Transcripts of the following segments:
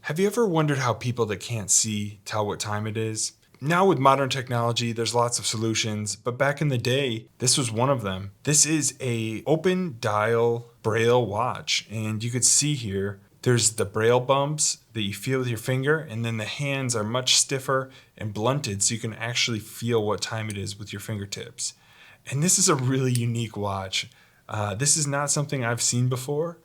Have you ever wondered how people that can't see tell what time it is? Now with modern technology, there's lots of solutions, but back in the day, this was one of them. This is a open dial Braille watch, and you could see here there's the Braille bumps that you feel with your finger, and then the hands are much stiffer and blunted so you can actually feel what time it is with your fingertips. And this is a really unique watch. This is not something I've seen before,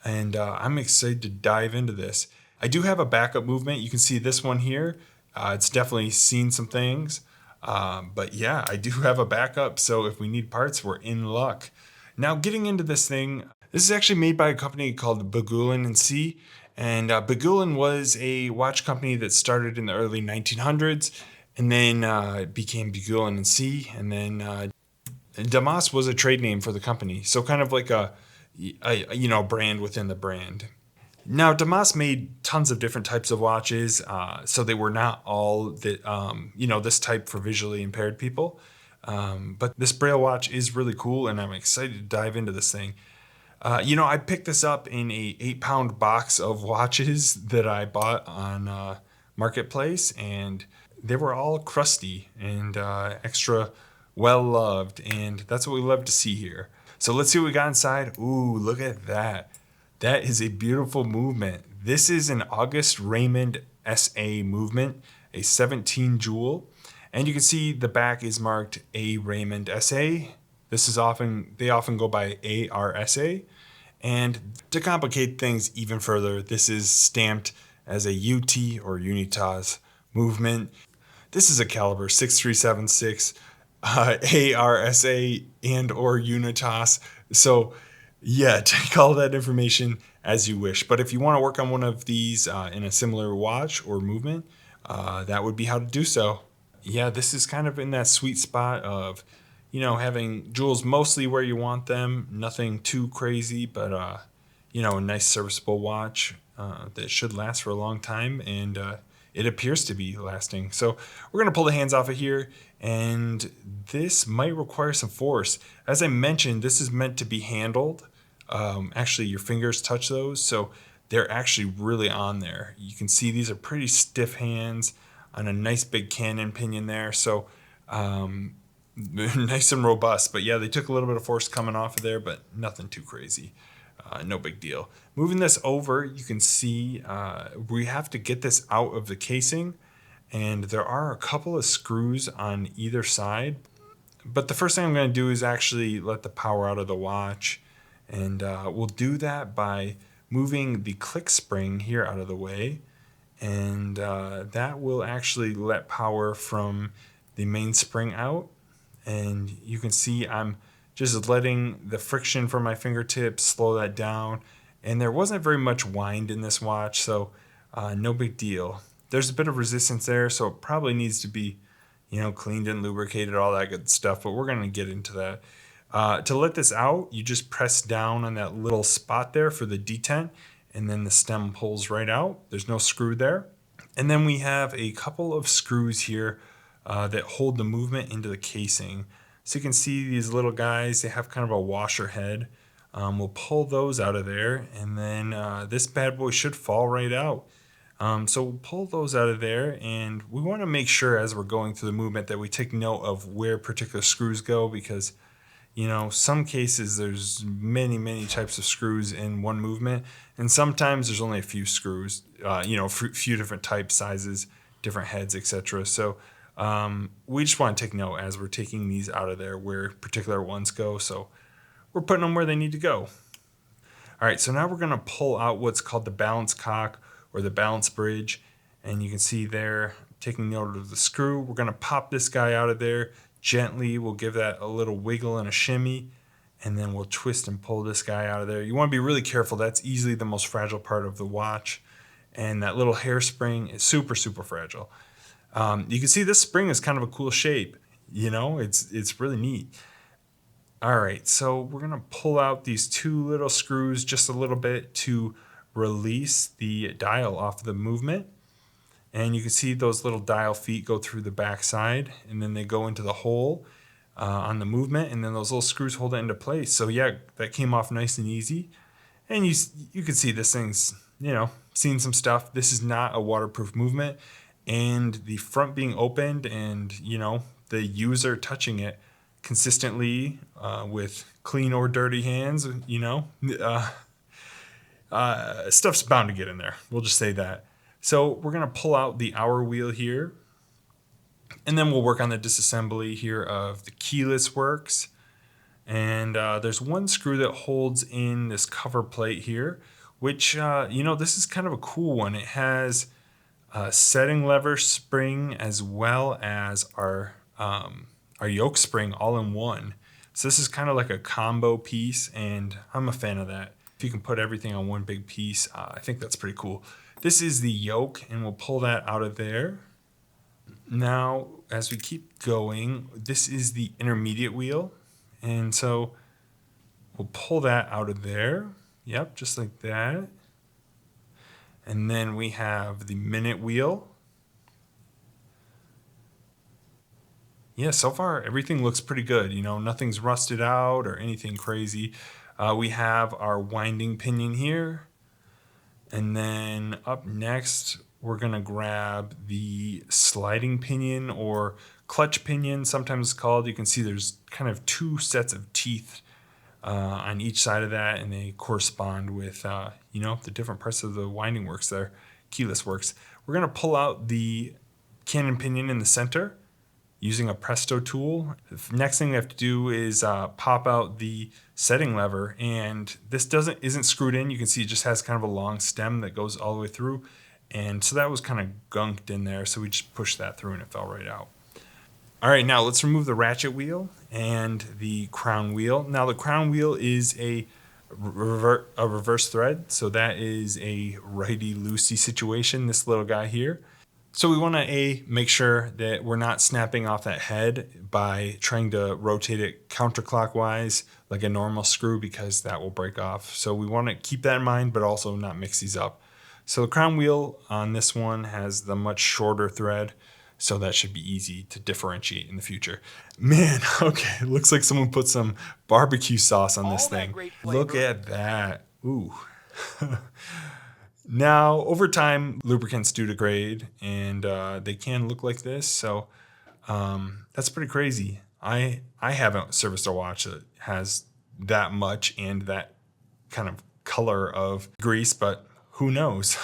and I'm excited to dive into this. I do have a backup movement. You can see this one here. It's definitely seen some things, but yeah, I do have a backup. So if we need parts, we're in luck. Now, getting into this thing, this is actually made by a company called Bagulin and C. And Bagulin was a watch company that started in the early 1900s, and then it became Bagulin and C. And then Damas was a trade name for the company, so kind of like a brand within the brand. Now, Damas made tons of different types of watches, so they were not all this type for visually impaired people. But this Braille watch is really cool, and I'm excited to dive into this thing. I picked this up in a 8-pound box of watches that I bought on Marketplace, and they were all crusty and extra well loved, and that's what we love to see here. So let's see what we got inside. Ooh, look at that. That is a beautiful movement. This is an Auguste Raymond SA movement, a 17 jewel. And you can see the back is marked A Raymond SA. They often go by ARSA. And to complicate things even further, this is stamped as a UT or Unitas movement. This is a caliber 6376 ARSA and or Unitas. So yeah, take all that information as you wish. But if you want to work on one of these in a similar watch or movement, that would be how to do so. Yeah, this is kind of in that sweet spot of, having jewels mostly where you want them. Nothing too crazy, but, a nice serviceable watch that should last for a long time. And it appears to be lasting. So we're going to pull the hands off of here, and this might require some force. As I mentioned, this is meant to be handled. Actually, your fingers touch those, so they're actually really on there. You can see these are pretty stiff hands on a nice big cannon pinion there, so nice and robust. But yeah, they took a little bit of force coming off of there, but nothing too crazy. No big deal. Moving this over, you can see we have to get this out of the casing, and there are a couple of screws on either side. But the first thing I'm going to do is actually let the power out of the watch, and we'll do that by moving the click spring here out of the way, and that will actually let power from the mainspring out. And you can see I'm just letting the friction from my fingertips slow that down. And there wasn't very much wind in this watch, so no big deal. There's a bit of resistance there, so it probably needs to be, cleaned and lubricated, all that good stuff, but we're going to get into that. To let this out, you just press down on that little spot there for the detent, and then the stem pulls right out. There's no screw there. And then we have a couple of screws here that hold the movement into the casing. So you can see these little guys, they have kind of a washer head. We'll pull those out of there, and then this bad boy should fall right out. So we'll pull those out of there, and we want to make sure as we're going through the movement that we take note of where particular screws go, because some cases there's many types of screws in one movement, and sometimes there's only a few screws, a few different types, sizes, different heads, etc. So we just want to take note as we're taking these out of there where particular ones go. So we're putting them where they need to go. All right, so now we're going to pull out what's called the balance cock or the balance bridge. And you can see there, taking note of the screw, we're going to pop this guy out of there gently. We'll give that a little wiggle and a shimmy, and then we'll twist and pull this guy out of there. You want to be really careful. That's easily the most fragile part of the watch. And that little hairspring is super fragile. You can see this spring is kind of a cool shape. It's really neat. All right, so we're going to pull out these two little screws just a little bit to release the dial off the movement. And you can see those little dial feet go through the back side, and then they go into the hole on the movement, and then those little screws hold it into place. So yeah, that came off nice and easy. And you can see this thing's seen some stuff. This is not a waterproof movement, and the front being opened and, the user touching it consistently with clean or dirty hands, stuff's bound to get in there. We'll just say that. So we're going to pull out the hour wheel here, and then we'll work on the disassembly here of the keyless works. And there's one screw that holds in this cover plate here, which, this is kind of a cool one. It has a setting lever spring as well as our yoke spring all in one. So this is kind of like a combo piece, and I'm a fan of that. If you can put everything on one big piece, I think that's pretty cool. This is the yoke, and we'll pull that out of there. Now, as we keep going, this is the intermediate wheel. And so we'll pull that out of there. Yep, just like that. And then we have the minute wheel. Yeah, so far everything looks pretty good. Nothing's rusted out or anything crazy. We have our winding pinion here. And then up next, we're going to grab the sliding pinion or clutch pinion, sometimes it's called. You can see there's kind of two sets of teeth on each side of that, and they correspond with, the different parts of the winding works there, keyless works. We're going to pull out the cannon pinion in the center using a Presto tool. The next thing we have to do is pop out the setting lever, and this isn't screwed in. You can see it just has kind of a long stem that goes all the way through, and so that was kind of gunked in there, so we just pushed that through and it fell right out. All right, now let's remove the ratchet wheel and the crown wheel. Now the crown wheel is a reverse thread, so that is a righty-loosey situation, this little guy here. So we want to make sure that we're not snapping off that head by trying to rotate it counterclockwise like a normal screw, because that will break off. So we want to keep that in mind, but also not mix these up. So the crown wheel on this one has the much shorter thread, so that should be easy to differentiate in the future. Man, okay, it looks like someone put some barbecue sauce on this thing. Look at that. Ooh. Now, over time, lubricants do degrade, and they can look like this. So that's pretty crazy. I haven't serviced a watch that has that much and that kind of color of grease, but who knows?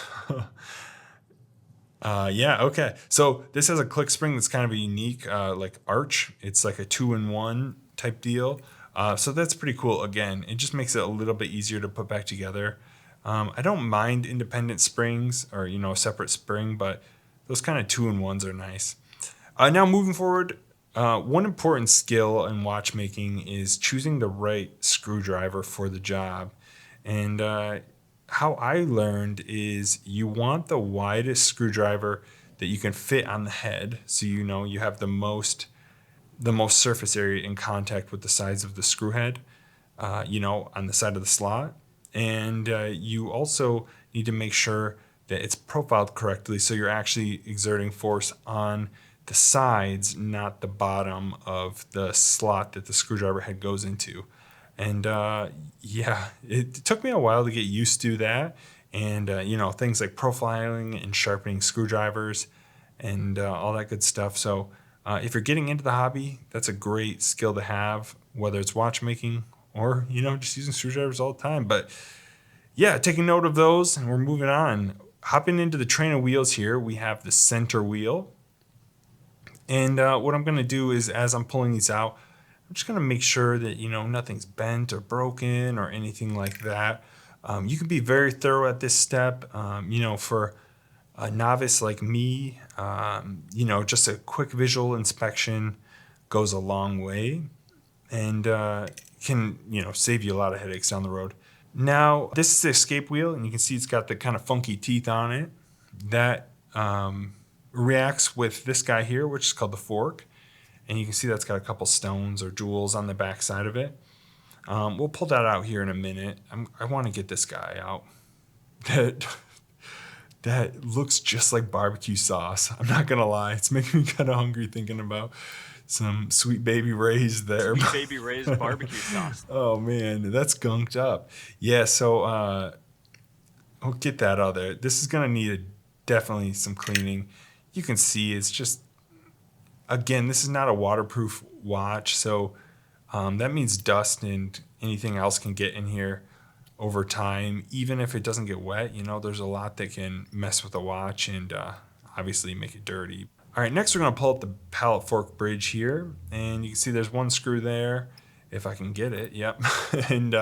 Yeah, okay. So this has a click spring that's kind of a unique like arch. It's like a 2-in-1 type deal. So that's pretty cool. Again, it just makes it a little bit easier to put back together. I don't mind independent springs or, a separate spring, but those kind of 2-in-1s are nice. Now moving forward, one important skill in watchmaking is choosing the right screwdriver for the job. And how I learned is you want the widest screwdriver that you can fit on the head, so you have the most surface area in contact with the sides of the screw head, on the side of the slot. And you also need to make sure that it's profiled correctly, so you're actually exerting force on the sides, not the bottom of the slot that the screwdriver head goes into. And it took me a while to get used to that. And, things like profiling and sharpening screwdrivers and all that good stuff. So if you're getting into the hobby, that's a great skill to have, whether it's watchmaking or, just using screwdrivers all the time. But yeah, taking note of those, and we're moving on. Hopping into the train of wheels here, we have the center wheel. And what I'm going to do is, as I'm pulling these out, I'm just going to make sure that, nothing's bent or broken or anything like that. You can be very thorough at this step. For a novice like me, just a quick visual inspection goes a long way and can, save you a lot of headaches down the road. Now, this is the escape wheel, and you can see it's got the kind of funky teeth on it. That reacts with this guy here, which is called the fork. And you can see that's got a couple stones or jewels on the back side of it. We'll pull that out here in a minute. I want to get this guy out. That looks just like barbecue sauce. I'm not going to lie. It's making me kind of hungry thinking about some Sweet Baby Ray's there. Sweet Baby Ray's barbecue sauce. Oh, man, that's gunked up. Yeah, so we'll get that out there. This is going to need definitely some cleaning. You can see it's just, again, this is not a waterproof watch, so that means dust and anything else can get in here over time. Even if it doesn't get wet, there's a lot that can mess with the watch and obviously make it dirty. All right, next we're going to pull up the pallet fork bridge here, and you can see there's one screw there, if I can get it. Yep. And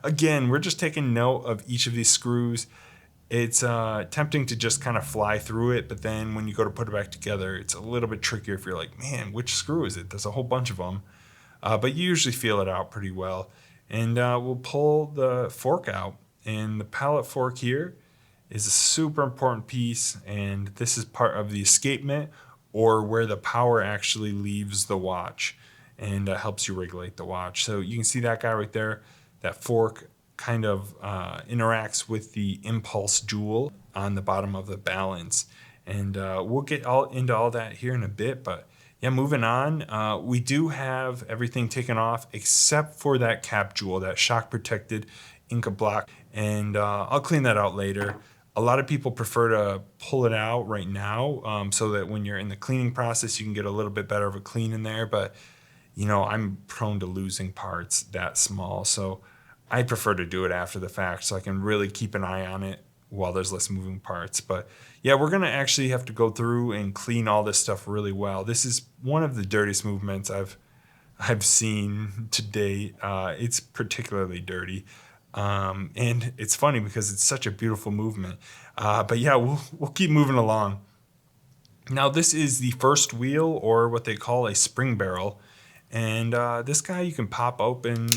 again, we're just taking note of each of these screws. It's tempting to just kind of fly through it, but then when you go to put it back together, it's a little bit trickier if you're like, man, which screw is it? There's a whole bunch of them. But you usually feel it out pretty well. And we'll pull the fork out. And the pallet fork here is a super important piece, and this is part of the escapement, or where the power actually leaves the watch and helps you regulate the watch. So you can see that guy right there. That fork kind of interacts with the impulse jewel on the bottom of the balance. And we'll get into all that here in a bit, but yeah, moving on. We do have everything taken off except for that cap jewel, that shock protected Inca block, and I'll clean that out later. A lot of people prefer to pull it out right now so that when you're in the cleaning process, you can get a little bit better of a clean in there. But, I'm prone to losing parts that small. So I prefer to do it after the fact so I can really keep an eye on it while there's less moving parts. But yeah, we're going to actually have to go through and clean all this stuff really well. This is one of the dirtiest movements I've seen to date. It's particularly dirty. And it's funny because it's such a beautiful movement. But yeah, we'll keep moving along. Now, this is the first wheel, or what they call a spring barrel. And this guy you can pop open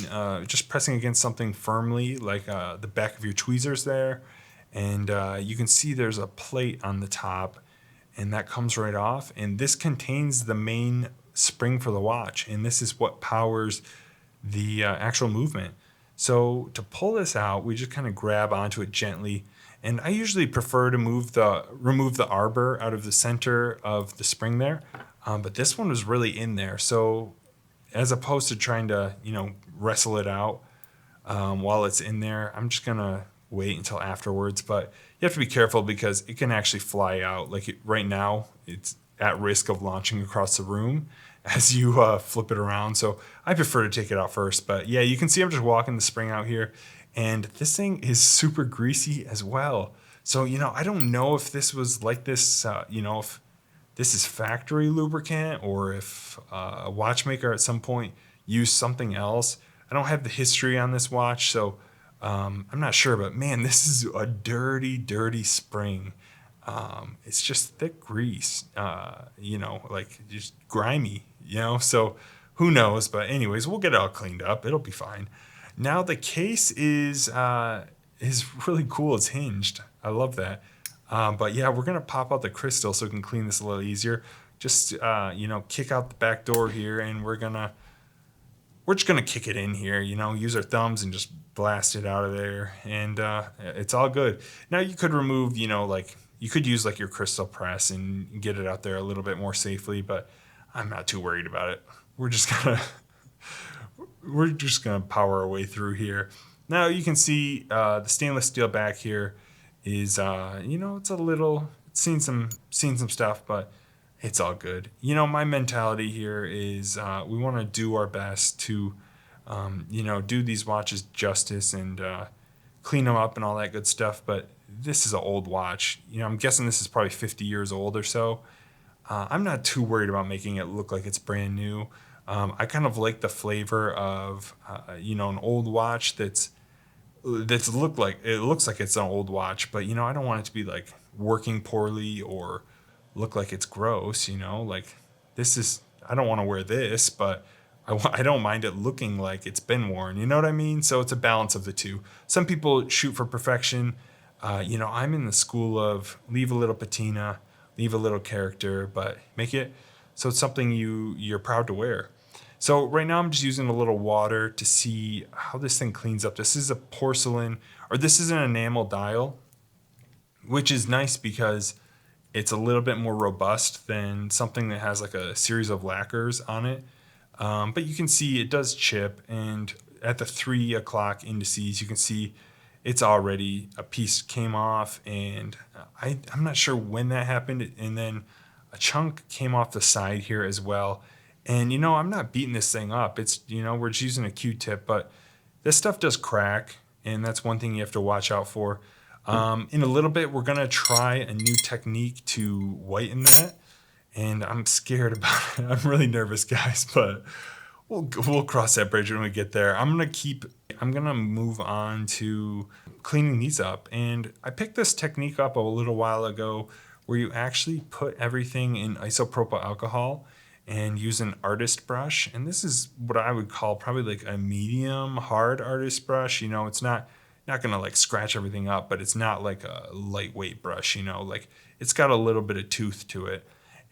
just pressing against something firmly, like the back of your tweezers there. And you can see there's a plate on the top, and that comes right off. And this contains the main spring for the watch. And this is what powers the actual movement. So to pull this out, we just kind of grab onto it gently. And I usually prefer to remove the arbor out of the center of the spring there. But this one was really in there. So as opposed to trying to, wrestle it out while it's in there, I'm just going to wait until afterwards. But you have to be careful because it can actually fly out. Right now, it's at risk of launching across the room as you flip it around. So I prefer to take it out first. But yeah, you can see I'm just walking the spring out here. And this thing is super greasy as well. So, I don't know if this was like this, if this is factory lubricant or if a watchmaker at some point used something else. I don't have the history on this watch, so I'm not sure. But man, this is a dirty, dirty spring. It's just thick grease, just grimy, so who knows? But anyways, we'll get it all cleaned up. It'll be fine. Now the case is really cool. It's hinged. I love that. But yeah, we're gonna pop out the crystal so we can clean this a little easier. Just kick out the back door here, and we're just gonna kick it in here. Use our thumbs and just blast it out of there, and it's all good. Now you could remove, you could use your crystal press and get it out there a little bit more safely, but I'm not too worried about it. We're just gonna power our way through here. Now you can see the stainless steel back here is it's seen some stuff, but it's all good. My mentality here is we want to do our best to do these watches justice and clean them up and all that good stuff. But this is an old watch. I'm guessing this is probably 50 years old or so. I'm not too worried about making it look like it's brand new. I kind of like the flavor of an old watch looks like it's an old watch, but I don't want it to be working poorly or look like it's gross. This is, I don't want to wear this, but I don't mind it looking like it's been worn. You know what I mean? So it's a balance of the two. Some people shoot for perfection. I'm in the school of leave a little patina, leave a little character, but make it so it's something you're proud to wear. So right now I'm just using a little water to see how this thing cleans up. This is a porcelain, or this is an enamel dial, which is nice because it's a little bit more robust than something that has a series of lacquers on it. But you can see it does chip, and at the 3 o'clock indices, you can see it's already a piece came off, and I'm not sure when that happened. And then a chunk came off the side here as well. And, I'm not beating this thing up. It's, we're just using a Q-tip, but this stuff does crack. And that's one thing you have to watch out for. In a little bit, we're going to try a new technique to whiten that. And I'm scared about it. I'm really nervous, guys, but we'll cross that bridge when we get there. I'm gonna move on to cleaning these up. And I picked this technique up a little while ago where you actually put everything in isopropyl alcohol and use an artist brush. And this is what I would call probably like a medium hard artist brush. It's not gonna like scratch everything up, but it's not like a lightweight brush, like it's got a little bit of tooth to it.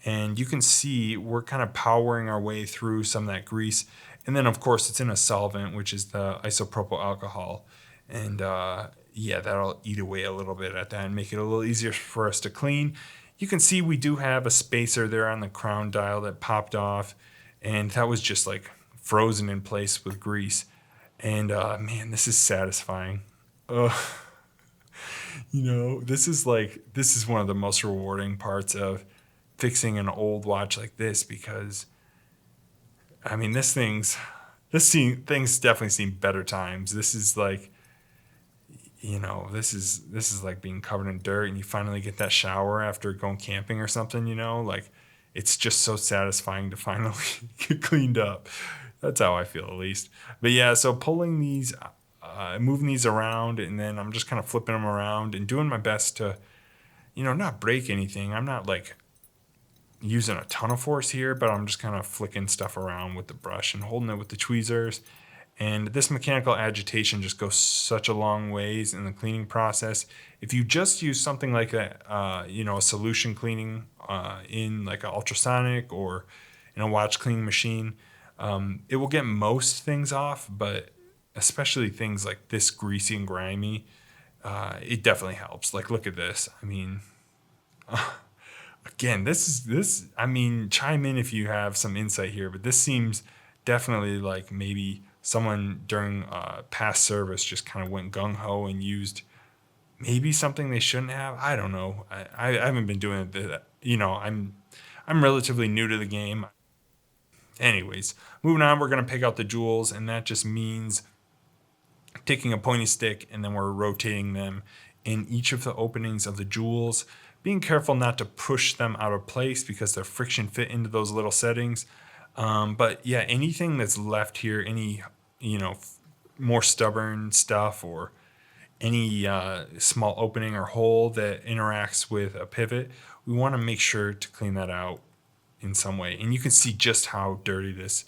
And you can see we're kind of powering our way through some of that grease. And then, of course, it's in a solvent, which is the isopropyl alcohol. And that'll eat away a little bit at that and make it a little easier for us to clean. You can see we do have a spacer there on the crown dial that popped off. And that was just like frozen in place with grease. And man, this is satisfying. This is one of the most rewarding parts of fixing an old watch like this, because I mean things definitely seen better times. This is like, this is like being covered in dirt and you finally get that shower after going camping or something, like it's just so satisfying to finally get cleaned up. That's how I feel, at least. But yeah, so pulling these, moving these around, and then I'm just kind of flipping them around and doing my best to, not break anything. I'm not like using a ton of force here, but I'm just kind of flicking stuff around with the brush and holding it with the tweezers. And this mechanical agitation just goes such a long ways in the cleaning process. If you just use something like that, a solution cleaning in like an ultrasonic or in a watch cleaning machine, it will get most things off, but especially things like this greasy and grimy, it definitely helps. Like, look at this. I mean, again, chime in if you have some insight here, but this seems definitely like maybe someone during past service just kind of went gung-ho and used maybe something they shouldn't have. I don't know. I haven't been doing it. I'm relatively new to the game. Anyways, moving on, we're going to pick out the jewels, and that just means taking a pointy stick and then we're rotating them in each of the openings of the jewels, being careful not to push them out of place because they're friction fit into those little settings. But yeah, anything that's left here, any, more stubborn stuff or any small opening or hole that interacts with a pivot, we want to make sure to clean that out in some way. And you can see just how dirty this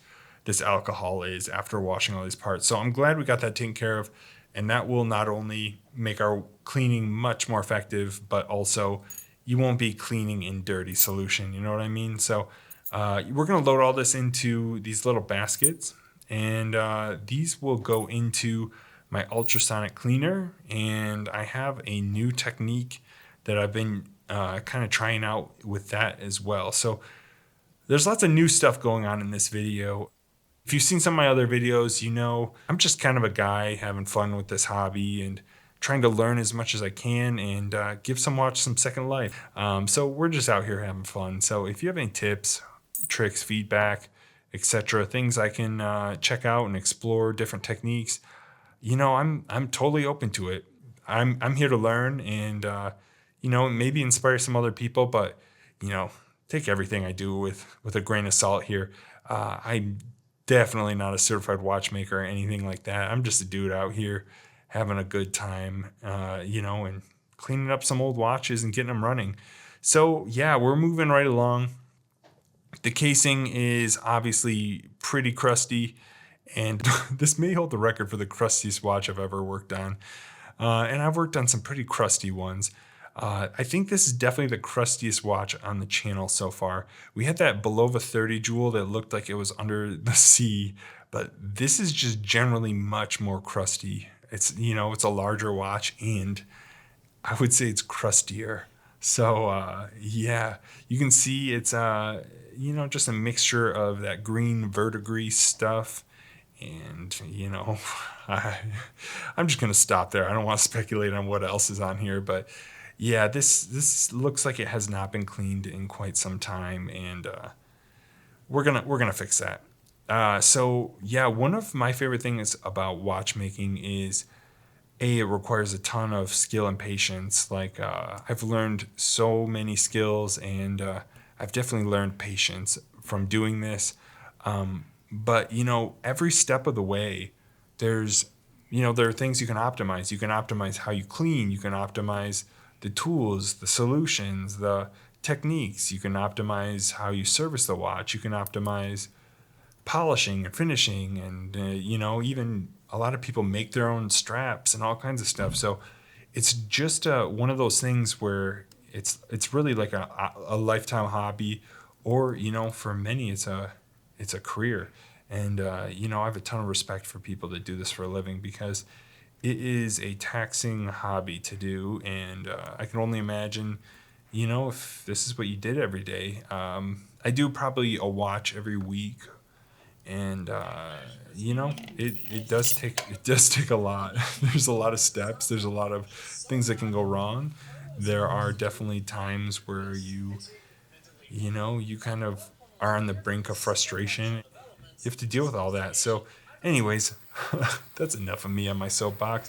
alcohol is after washing all these parts. So I'm glad we got that taken care of. And that will not only make our cleaning much more effective, but also you won't be cleaning in dirty solution. You know what I mean? So we're going to load all this into these little baskets. And these will go into my ultrasonic cleaner. And I have a new technique that I've been kind of trying out with that as well. So there's lots of new stuff going on in this video. If you've seen some of my other videos, I'm just kind of a guy having fun with this hobby and trying to learn as much as I can and give some watch some second life. So we're just out here having fun. So if you have any tips, tricks, feedback, etc., things I can check out and explore different techniques, I'm totally open to it. I'm here to learn and maybe inspire some other people, but take everything I do with a grain of salt here. I'm definitely not a certified watchmaker or anything like that. I'm just a dude out here having a good time, and cleaning up some old watches and getting them running. So yeah, we're moving right along. The casing is obviously pretty crusty, and this may hold the record for the crustiest watch I've ever worked on. And I've worked on some pretty crusty ones. I think this is definitely the crustiest watch on the channel so far. We had that below the 30 jewel that looked like it was under the sea, but this is just generally much more crusty. It's, it's a larger watch, and I would say it's crustier. So, yeah, you can see it's, just a mixture of that green verdigris stuff And, I, I'm just going to stop there. I don't want to speculate on what else is on here, but yeah, this looks like it has not been cleaned in quite some time, and we're gonna fix that. So yeah, one of my favorite things about watchmaking is it requires a ton of skill and patience. Like I've learned so many skills, and I've definitely learned patience from doing this. But every step of the way, there's there are things you can optimize. You can optimize how you clean. You can optimize the tools, the solutions, the techniques. You can optimize how you service the watch. You can optimize polishing and finishing, and even a lot of people make their own straps and all kinds of stuff. So it's just one of those things where it's really like a lifetime hobby, or for many it's a career. And I have a ton of respect for people that do this for a living, because it is a taxing hobby to do. And I can only imagine if this is what you did every day. I do probably a watch every week, and it does take a lot. There's a lot of steps. There's a lot of things that can go wrong. There are definitely times where you kind of are on the brink of frustration. You have to deal with all that. So anyways, that's enough of me on my soapbox.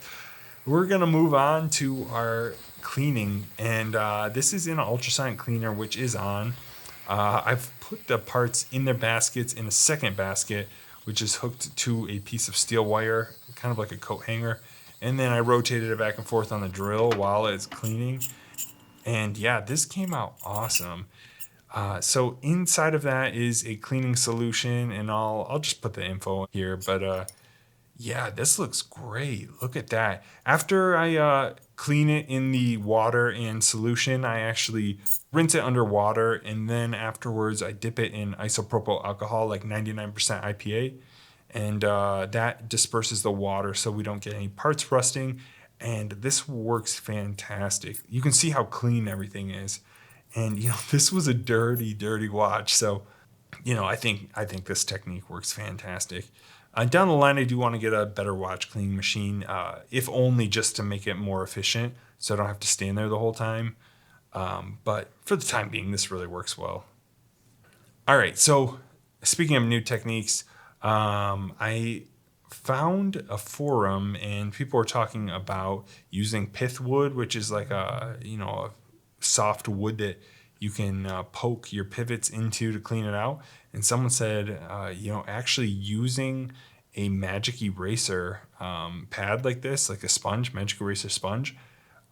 We're gonna move on to our cleaning, and this is in an ultrasonic cleaner, which is on. I've put the parts in their baskets in a second basket, which is hooked to a piece of steel wire, kind of like a coat hanger. And then I rotated it back and forth on the drill while it's cleaning. And yeah, this came out awesome. So inside of that is a cleaning solution, and I'll just put the info here. But yeah, this looks great. Look at that. After I clean it in the water and solution, I actually rinse it under water, and then afterwards I dip it in isopropyl alcohol, like 99% IPA, and that disperses the water so we don't get any parts rusting. And this works fantastic. You can see how clean everything is. And this was a dirty, dirty watch. So I think this technique works fantastic. Down the line, I do want to get a better watch cleaning machine, if only just to make it more efficient, so I don't have to stand there the whole time. But for the time being, this really works well. All right, so speaking of new techniques, I found a forum, and people were talking about using pith wood, which is like a soft wood that you can poke your pivots into to clean it out. And someone said, actually using a magic eraser pad like this, like a sponge, magic eraser sponge,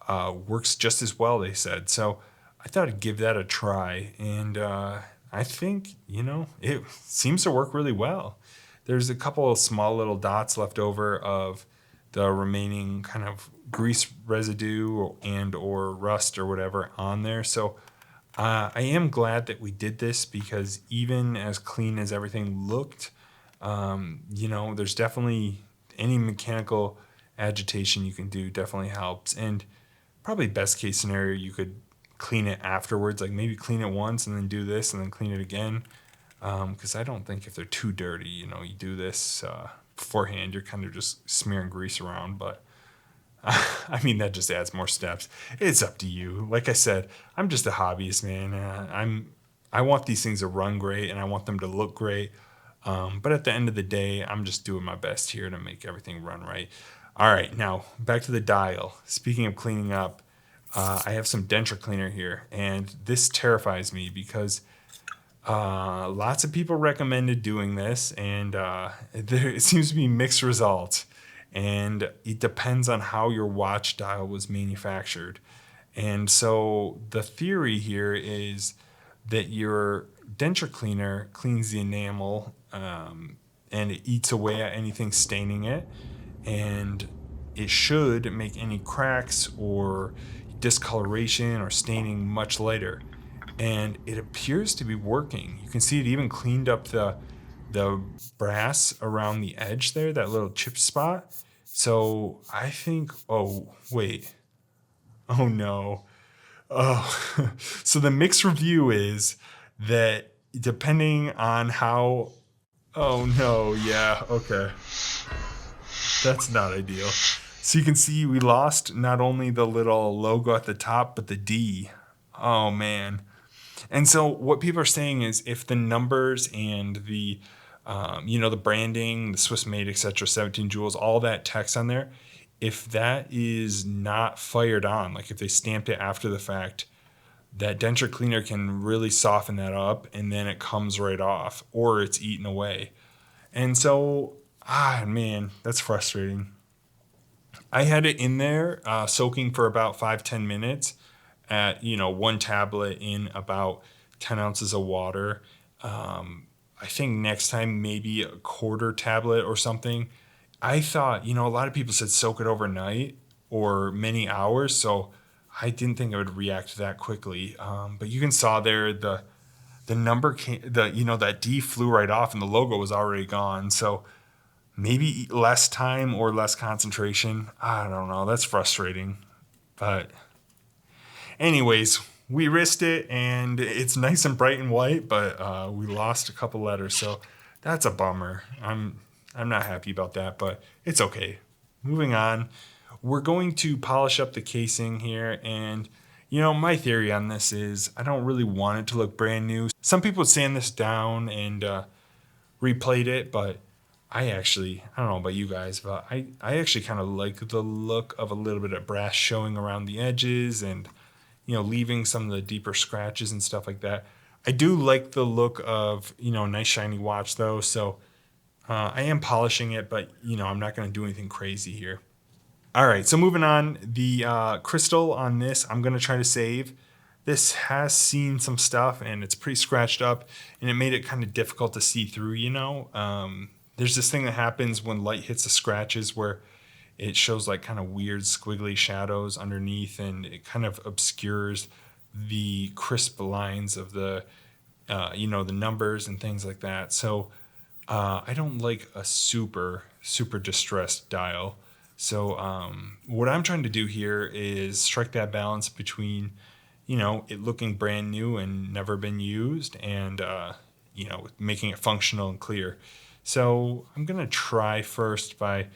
works just as well, they said. So I thought I'd give that a try. And I think, it seems to work really well. There's a couple of small little dots left over of the remaining kind of grease residue and or rust or whatever on there. So I am glad that we did this, because even as clean as everything looked, there's definitely any mechanical agitation you can do definitely helps. And probably best case scenario, you could clean it afterwards, like maybe clean it once and then do this and then clean it again. Because I don't think if they're too dirty, you do this beforehand, you're kind of just smearing grease around. But I mean, that just adds more steps. It's up to you. Like I said, I'm just a hobbyist, man. I want these things to run great, and I want them to look great. But at the end of the day, I'm just doing my best here to make everything run right. All right, now back to the dial. Speaking of cleaning up, I have some denture cleaner here, and this terrifies me because lots of people recommended doing this, and it seems to be mixed results. And it depends on how your watch dial was manufactured. And so the theory here is that your denture cleaner cleans the enamel, and it eats away at anything staining it. And it should make any cracks or discoloration or staining much lighter. And it appears to be working. You can see it even cleaned up the brass around the edge there, that little chip spot. So I think, oh, wait. Oh, no. Oh, so the mixed review is that depending on how Oh no, yeah, okay. That's not ideal. So you can see we lost not only the little logo at the top, but the D. Oh man. And so what people are saying is if the numbers and the the branding, the Swiss made, etc., 17 jewels, all that text on there, if that is not fired on, like if they stamped it after the fact, that denture cleaner can really soften that up and then it comes right off or it's eaten away. And so, man, that's frustrating. I had it in there soaking for about 5-10 minutes at one tablet in about 10 ounces of water. I think next time maybe a quarter tablet or something. I thought a lot of people said soak it overnight or many hours, so I didn't think it would react that quickly. But you can saw there the number came, that D flew right off and the logo was already gone. So maybe less time or less concentration. I don't know. That's frustrating. But anyways, we risked it and it's nice and bright and white, but we lost a couple letters. So that's a bummer. I'm not happy about that, but it's okay. Moving on. We're going to polish up the casing here, and my theory on this is I don't really want it to look brand new. Some people sand this down and replayed it, but I don't know about you guys, but I actually kind of like the look of a little bit of brass showing around the edges and, leaving some of the deeper scratches and stuff like that. I do like the look of, a nice shiny watch though. So I am polishing it, but, I'm not going to do anything crazy here. All right, so moving on, the crystal on this, I'm going to try to save. This has seen some stuff and it's pretty scratched up and it made it kind of difficult to see through, There's this thing that happens when light hits the scratches where it shows like kind of weird squiggly shadows underneath and it kind of obscures the crisp lines of the numbers and things like that. So I don't like a super, super distressed dial. So what I'm trying to do here is strike that balance between, it looking brand new and never been used and, making it functional and clear. So I'm going to try first by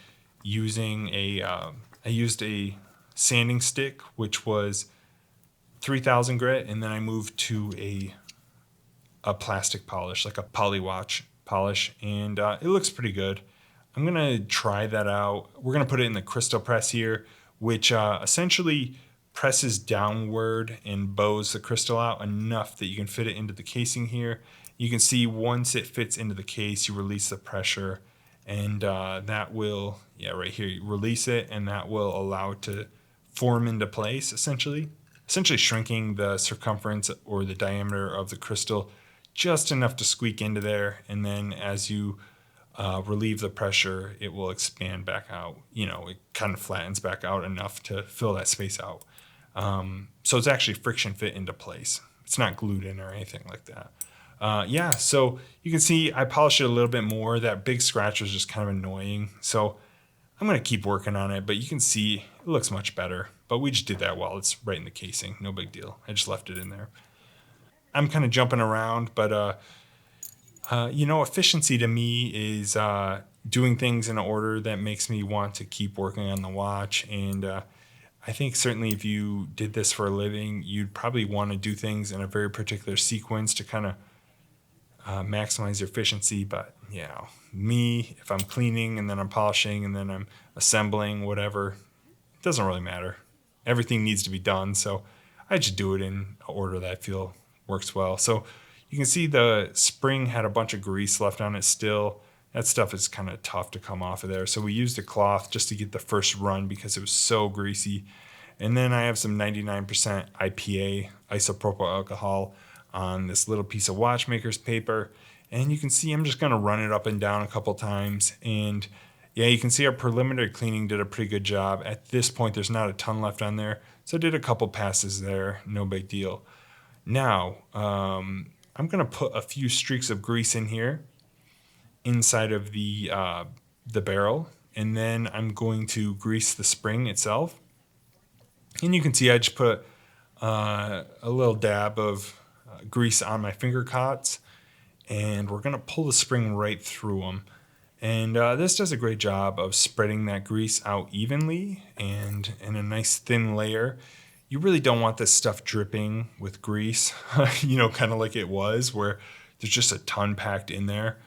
using I used a sanding stick, which was 3000 grit, and then I moved to a plastic polish, like a polywatch polish, and it looks pretty good. I'm gonna try that out. We're gonna put it in the crystal press here, which essentially presses downward and bows the crystal out enough that you can fit it into the casing here. You can see once it fits into the case, you release the pressure, and that will, right here, you release it, and that will allow it to form into place, essentially shrinking the circumference or the diameter of the crystal just enough to squeak into there. And then as you relieve the pressure, it will expand back out. It kind of flattens back out enough to fill that space out. So it's actually friction fit into place. It's not glued in or anything like that. So you can see I polished it a little bit more. That big scratch was just kind of annoying. So I'm going to keep working on it, but you can see it looks much better. But we just did that while it's right in the casing. No big deal. I just left it in there. I'm kind of jumping around, but efficiency to me is doing things in an order that makes me want to keep working on the watch. And I think certainly if you did this for a living, you'd probably want to do things in a very particular sequence to kind of maximize your efficiency. But me, if I'm cleaning and then I'm polishing and then I'm assembling, whatever, it doesn't really matter. Everything needs to be done. So I just do it in an order that I feel works well. So you can see the spring had a bunch of grease left on it still. That stuff is kind of tough to come off of there. So we used a cloth just to get the first run because it was so greasy. And then I have some 99% IPA, isopropyl alcohol, on this little piece of watchmaker's paper. And you can see I'm just going to run it up and down a couple times. And you can see our preliminary cleaning did a pretty good job. At this point, there's not a ton left on there. So I did a couple passes there, no big deal. Now, I'm going to put a few streaks of grease in here inside of the barrel. And then I'm going to grease the spring itself. And you can see I just put a little dab of grease on my finger cots. and we're going to pull the spring right through them. And this does a great job of spreading that grease out evenly and in a nice thin layer. You really don't want this stuff dripping with grease, kind of like it was, where there's just a ton packed in there.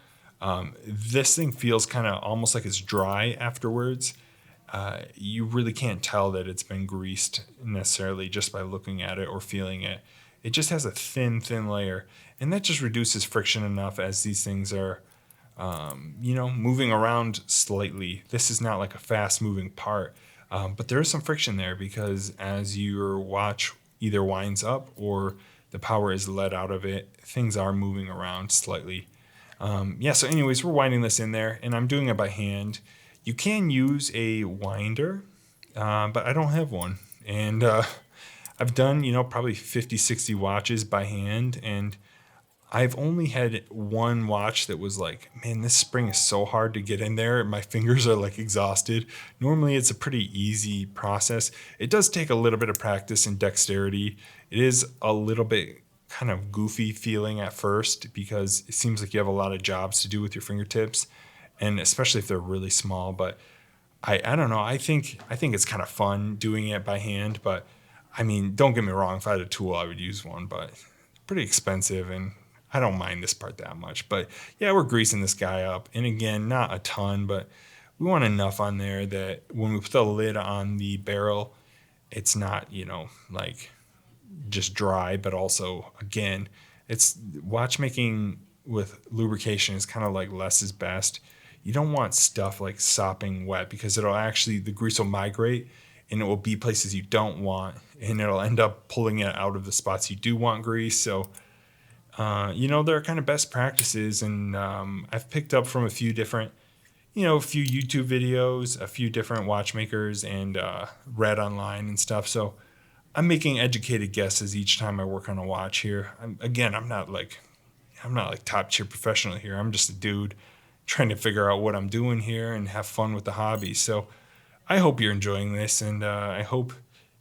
This thing feels kind of almost like it's dry afterwards. You really can't tell that it's been greased necessarily just by looking at it or feeling it. It just has a thin layer, and that just reduces friction enough as these things are moving around slightly. This is not like a fast moving part, but there is some friction there because as your watch either winds up or the power is let out of it, things are moving around slightly. So anyways, we're winding this in there, and I'm doing it by hand. You can use a winder, but I don't have one. And I've done, probably 50, 60 watches by hand, and I've only had one watch that was like, man, this spring is so hard to get in there. My fingers are like exhausted. Normally, it's a pretty easy process. It does take a little bit of practice and dexterity. It is a little bit kind of goofy feeling at first because it seems like you have a lot of jobs to do with your fingertips, and especially if they're really small. But I don't know. I think it's kind of fun doing it by hand. But I mean, don't get me wrong. If I had a tool, I would use one, but it's pretty expensive, and I don't mind this part that much. But yeah, we're greasing this guy up. And again, not a ton, but we want enough on there that when we put the lid on the barrel, it's not, like just dry, but also, again, it's watchmaking with lubrication is kind of like less is best. You don't want stuff like sopping wet because the grease will migrate and it will be places you don't want, and it'll end up pulling it out of the spots you do want grease. So there are kind of best practices, and I've picked up from a few different, a few YouTube videos, a few different watchmakers, and read online and stuff. So I'm making educated guesses each time I work on a watch here. I'm not like top tier professional here. I'm just a dude trying to figure out what I'm doing here and have fun with the hobby. So I hope you're enjoying this, and I hope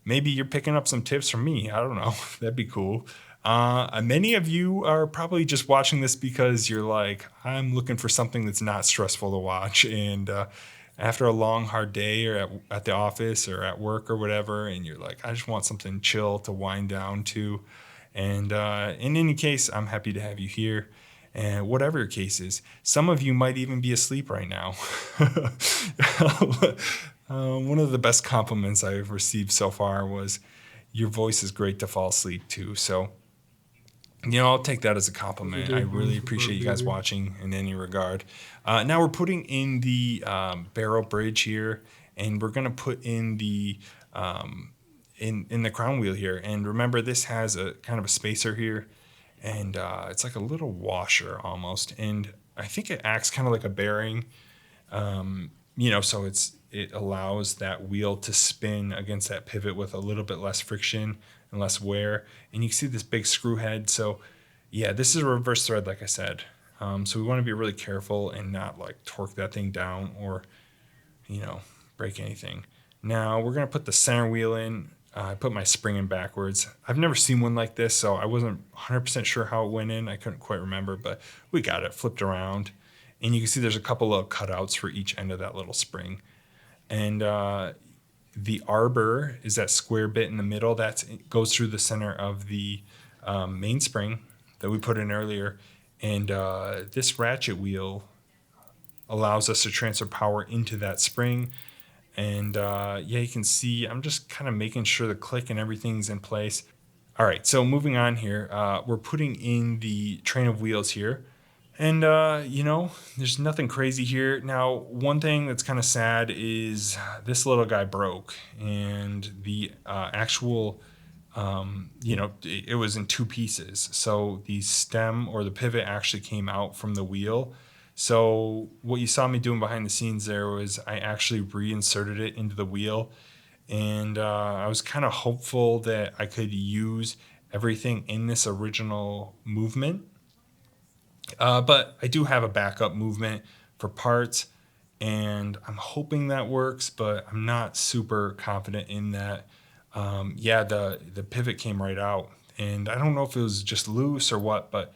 maybe you're picking up some tips from me. I don't know. That'd be cool. Many of you are probably just watching this because you're like, I'm looking for something that's not stressful to watch. And after a long, hard day or at the office or at work or whatever, and you're like, I just want something chill to wind down to. And in any case, I'm happy to have you here. And whatever your case is, some of you might even be asleep right now. One of the best compliments I've received so far was, your voice is great to fall asleep to. So, I'll take that as a compliment. I really appreciate you guys watching in any regard. Now we're putting in the barrel bridge here, and we're going to put in the in the crown wheel here. And remember, this has a kind of a spacer here, and it's like a little washer almost. And I think it acts kind of like a bearing, so it allows that wheel to spin against that pivot with a little bit less friction and less wear. And you can see this big screw head. So yeah, this is a reverse thread, like I said. So we want to be really careful and not like torque that thing down or, break anything. Now we're going to put the center wheel in. I put my spring in backwards. I've never seen one like this, so I wasn't 100% sure how it went in. I couldn't quite remember, but we got it flipped around. And you can see there's a couple of cutouts for each end of that little spring. And the arbor is that square bit in the middle that goes through the center of the mainspring that we put in earlier. And this ratchet wheel allows us to transfer power into that spring. And you can see I'm just kind of making sure the click and everything's in place. All right, so moving on here, we're putting in the train of wheels here. And, there's nothing crazy here. Now, one thing that's kind of sad is this little guy broke, and the actual, it was in two pieces. So the stem or the pivot actually came out from the wheel. So what you saw me doing behind the scenes there was I actually reinserted it into the wheel. And I was kind of hopeful that I could use everything in this original movement. But I do have a backup movement for parts, and I'm hoping that works, but I'm not super confident in that. The pivot came right out, and I don't know if it was just loose or what, but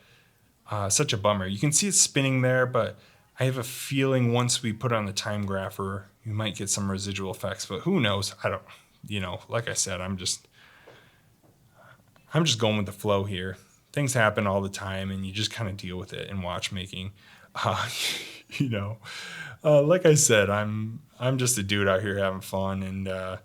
Such a bummer. You can see it spinning there, but I have a feeling once we put on the time grapher, you might get some residual effects, but who knows? I don't, like I said, I'm just going with the flow here. Things happen all the time, and you just kind of deal with it in watchmaking. Uh, you know, like I said, I'm just a dude out here having fun and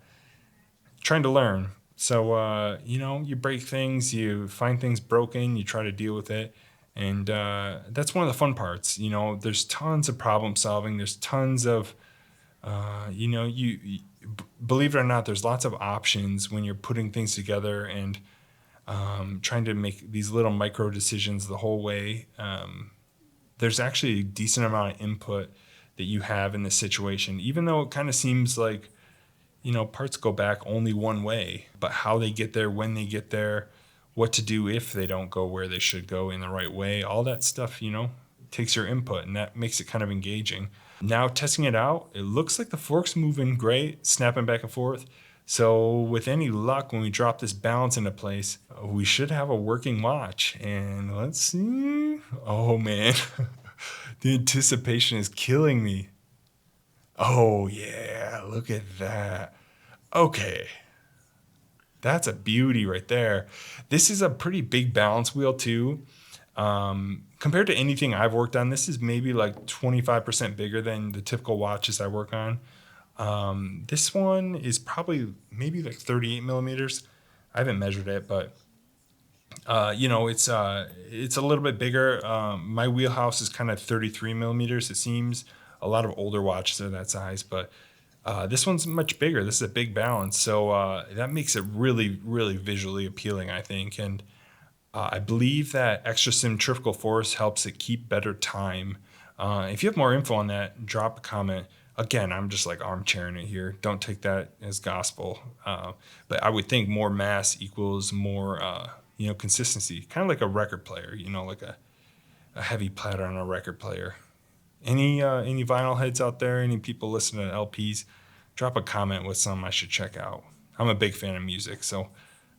trying to learn. So you break things, you find things broken, you try to deal with it, and that's one of the fun parts. There's tons of problem solving. There's tons of believe it or not, there's lots of options when you're putting things together and trying to make these little micro decisions the whole way. There's actually a decent amount of input that you have in this situation, even though it kind of seems like, parts go back only one way, but how they get there, when they get there, what to do if they don't go where they should go in the right way, all that stuff, takes your input, and that makes it kind of engaging. Now testing it out, it looks like the fork's moving great, snapping back and forth. So with any luck, when we drop this balance into place, we should have a working watch. And let's see. Oh man, the anticipation is killing me. Oh yeah, look at that. Okay, that's a beauty right there. This is a pretty big balance wheel too. Compared to anything I've worked on, this is maybe like 25% bigger than the typical watches I work on. This one is probably maybe like 38 millimeters. I haven't measured it, but it's a little bit bigger. My wheelhouse is kind of 33 millimeters. It seems a lot of older watches are that size, but this one's much bigger. This is a big balance, so that makes it really, really visually appealing, I think. And I believe that extra centrifugal force helps it keep better time. If you have more info on that, drop a comment. Again, I'm just like armchairing it here. Don't take that as gospel. But I would think more mass equals more, consistency. Kind of like a record player, like a heavy platter on a record player. Any vinyl heads out there? Any people listening to LPs? Drop a comment with some I should check out. I'm a big fan of music, so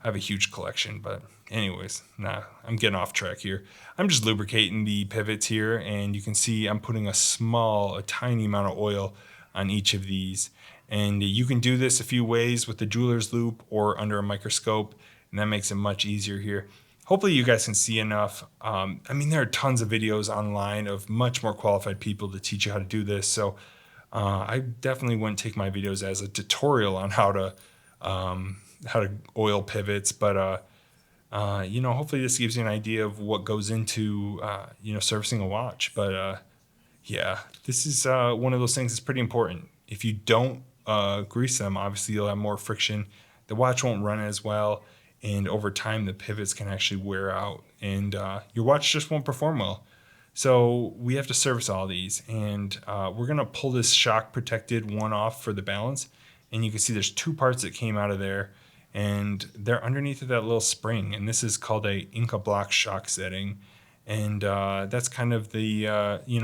I have a huge collection. But anyways, I'm getting off track here. I'm just lubricating the pivots here, and you can see I'm putting a tiny amount of oil on each of these. And you can do this a few ways with the jeweler's loop or under a microscope, and that makes it much easier here. Hopefully you guys can see enough. There are tons of videos online of much more qualified people to teach you how to do this. So I definitely wouldn't take my videos as a tutorial on how to oil pivots, but hopefully this gives you an idea of what goes into servicing a watch. But this is one of those things that's pretty important. If you don't grease them, obviously you'll have more friction. The watch won't run as well, and over time the pivots can actually wear out, and your watch just won't perform well. So we have to service all these, and we're gonna pull this shock protected one off for the balance, and you can see there's two parts that came out of there, and they're underneath of that little spring, and this is called a Inca block shock setting. And that's kind of the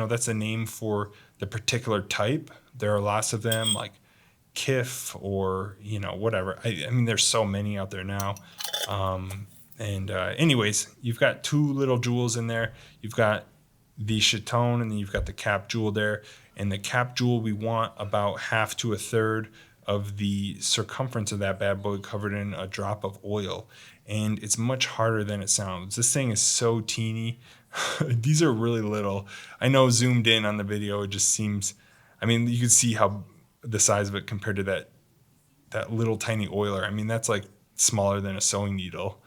that's a name for the particular type. There are lots of them, like KIF or whatever. There's so many out there now. Anyways, you've got two little jewels in there. You've got the chaton, and then you've got the cap jewel there. And the cap jewel, we want about half to a third of the circumference of that bad boy covered in a drop of oil. And it's much harder than it sounds. This thing is so teeny. These are really little. I know zoomed in on the video, it just seems, you can see how the size of it compared to that little tiny oiler. That's like smaller than a sewing needle.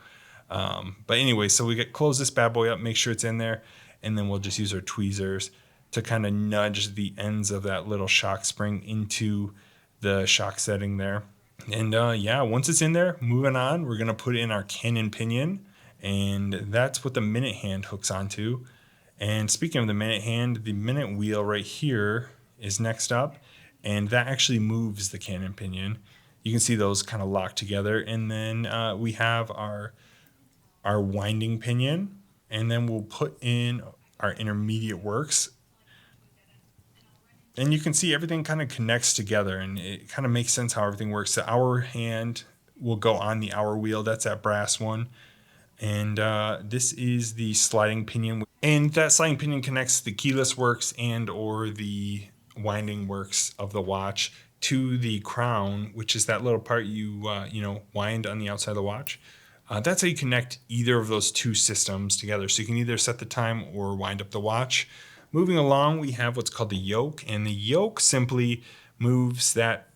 But anyway, so we close this bad boy up, make sure it's in there, and then we'll just use our tweezers to kind of nudge the ends of that little shock spring into the shock setting there. And once it's in there, moving on, we're going to put in our cannon pinion, and that's what the minute hand hooks onto. And speaking of the minute hand, the minute wheel right here is next up, and that actually moves the cannon pinion. You can see those kind of locked together. And then we have our winding pinion, and then we'll put in our intermediate works. And you can see everything kind of connects together, and it kind of makes sense how everything works. The hour hand will go on the hour wheel. That's that brass one. And this is the sliding pinion. And that sliding pinion connects the keyless works and or the winding works of the watch to the crown, which is that little part you wind on the outside of the watch. That's how you connect either of those two systems together. So you can either set the time or wind up the watch. Moving along, we have what's called the yoke, and the yoke simply moves that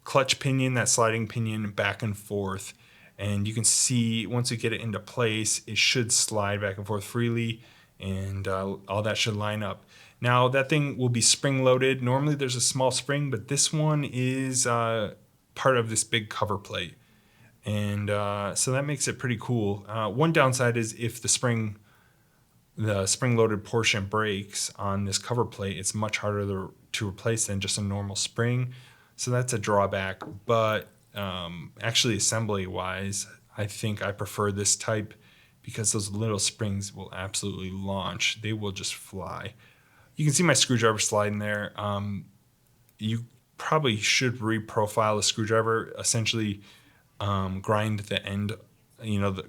clutch pinion, that sliding pinion, back and forth. And you can see once we get it into place, it should slide back and forth freely, and all that should line up. Now that thing will be spring loaded. Normally there's a small spring, but this one is part of this big cover plate. And so that makes it pretty cool. One downside is if the spring loaded portion breaks on this cover plate, it's much harder to replace than just a normal spring. So that's a drawback. But actually, assembly wise, I think I prefer this type because those little springs will absolutely launch. They will just fly. You can see my screwdriver sliding there. You probably should reprofile the screwdriver, essentially grind the end,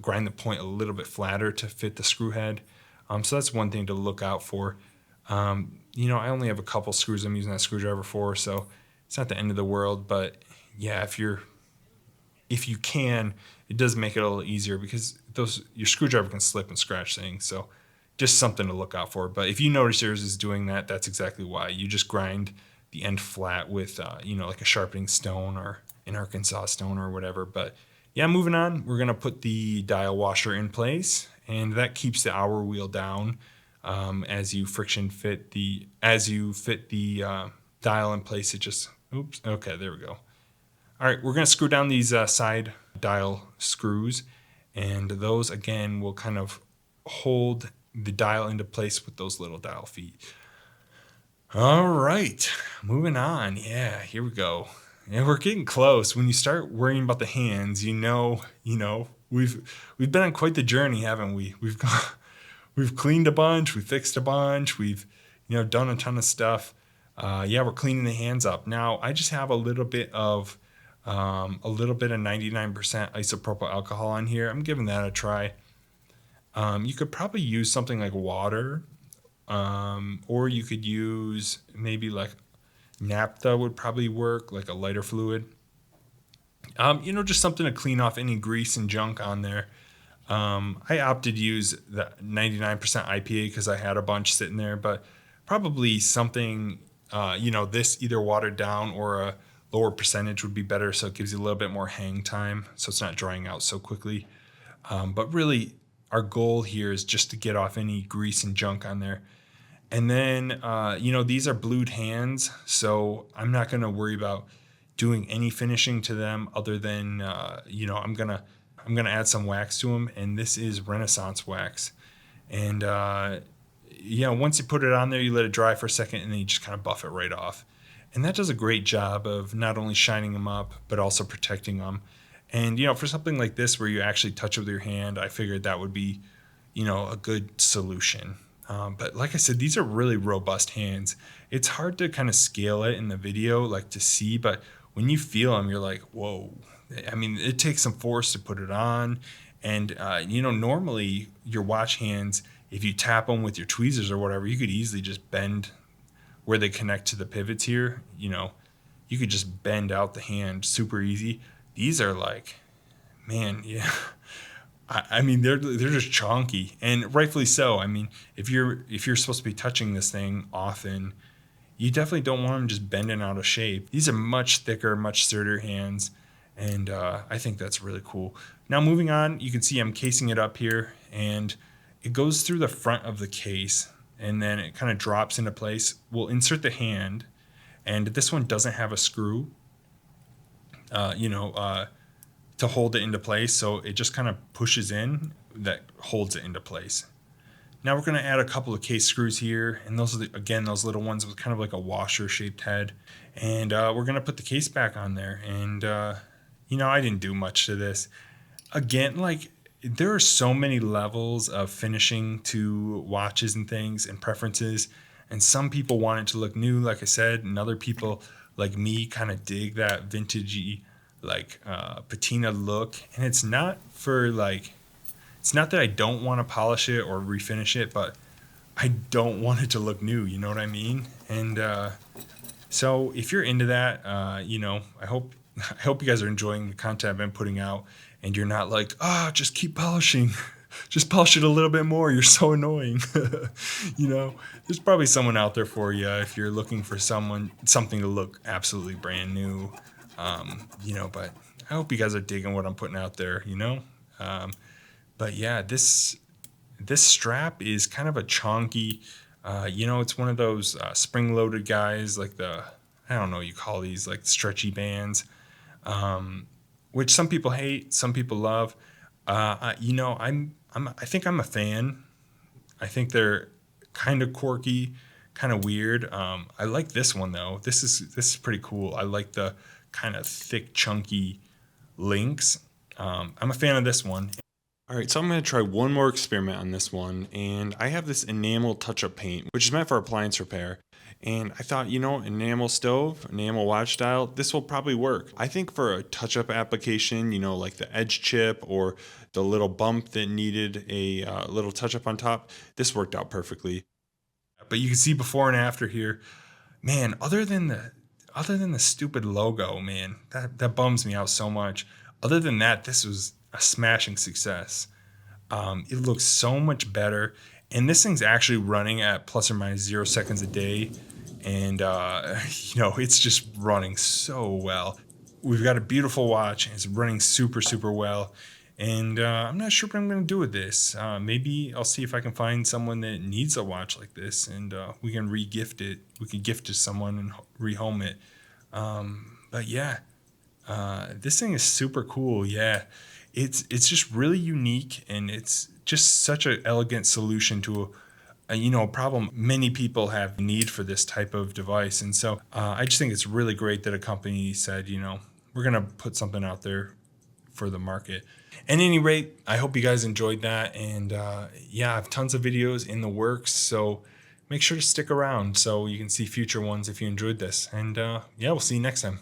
grind the point a little bit flatter to fit the screw head. So that's one thing to look out for. I only have a couple screws I'm using that screwdriver for, so it's not the end of the world. But yeah, if you can, it does make it a little easier because your screwdriver can slip and scratch things. So just something to look out for. But if you notice yours is doing that, that's exactly why. You just grind the end flat with, like a sharpening stone or an Arkansas stone or whatever. But yeah, moving on, we're going to put the dial washer in place, and that keeps the hour wheel down as you fit the dial in place. It just, oops, okay, there we go. All right, we're going to screw down these side dial screws, and those, again, will kind of hold the dial into place with those little dial feet. All right, moving on. Yeah, here we go. And we're getting close. When you start worrying about the hands, we've been on quite the journey, haven't we? We've cleaned a bunch, we fixed a bunch, we've done a ton of stuff. We're cleaning the hands up. Now, I just have a little bit of 99% isopropyl alcohol on here. I'm giving that a try. You could probably use something like water, or you could use maybe like naphtha would probably work, like a lighter fluid. Just something to clean off any grease and junk on there. I opted to use the 99% IPA because I had a bunch sitting there, but probably something, this either watered down or a lower percentage would be better, so it gives you a little bit more hang time, so it's not drying out so quickly. But really, our goal here is just to get off any grease and junk on there. And then, these are blued hands, so I'm not going to worry about doing any finishing to them other than, I'm gonna add some wax to them, and this is Renaissance wax. And once you put it on there, you let it dry for a second, and then you just kind of buff it right off. And that does a great job of not only shining them up, but also protecting them. And, for something like this where you actually touch it with your hand, I figured that would be, a good solution. But like I said, these are really robust hands. It's hard to kind of scale it in the video, like to see, but when you feel them, you're like, whoa. I mean, it takes some force to put it on. And, normally your watch hands, if you tap them with your tweezers or whatever, you could easily just bend where they connect to the pivots here. You could just bend out the hand super easy. These are like, man, yeah. I mean, they're just chonky, and rightfully so. I mean, if you're supposed to be touching this thing often, you definitely don't want them just bending out of shape. These are much thicker, much sturdier hands, and I think that's really cool. Now, moving on, you can see I'm casing it up here, and it goes through the front of the case, and then it kind of drops into place. We'll insert the hand, and this one doesn't have a screw. To hold it into place, so it just kind of pushes in, that holds it into place. Now we're going to add a couple of case screws here, and those are those little ones with kind of like a washer shaped head, and we're going to put the case back on there. And I didn't do much to this. Again, like, there are so many levels of finishing to watches and things and preferences, and some people want it to look new, like I said, and other people like me kind of dig that vintagey, like patina look. And it's not for like It's not that I don't want to polish it or refinish it, but I don't want it to look new. You know what I mean? And so if you're into that, I hope I hope you guys are enjoying the content I've been putting out, and you're not like, just keep polishing. Just polish it a little bit more. You're so annoying. There's probably someone out there for you if you're looking for something to look absolutely brand new. But I hope you guys are digging what I'm putting out there. But yeah, this strap is kind of a chonky. It's one of those spring-loaded guys, like I don't know what you call these, like stretchy bands, which some people hate, some people love. I think I'm a fan. I think they're kind of quirky, kind of weird. I like this one though. This is pretty cool. I like the kind of thick, chunky links. I'm a fan of this one. All right, so I'm going to try one more experiment on this one, and I have this enamel touch-up paint, which is meant for appliance repair. And I thought, enamel stove, enamel watch dial, this will probably work. I think for a touch-up application, like the edge chip or the little bump that needed a little touch-up on top, this worked out perfectly. But you can see before and after here, man. Other than the stupid logo, man, that bums me out so much. Other than that, this was a smashing success. It looks so much better, and this thing's actually running at plus or minus 0 seconds a day, and it's just running so well. We've got a beautiful watch, and it's running super, super well. And I'm not sure what I'm going to do with this. Maybe I'll see if I can find someone that needs a watch like this, and we can re-gift it. We can gift to someone and rehome it. But yeah, this thing is super cool. Yeah, it's just really unique, and it's just such an elegant solution to a problem many people have need for this type of device. And so I just think it's really great that a company said, we're going to put something out there for the market. At any rate, I hope you guys enjoyed that. And I have tons of videos in the works. So make sure to stick around so you can see future ones if you enjoyed this. And we'll see you next time.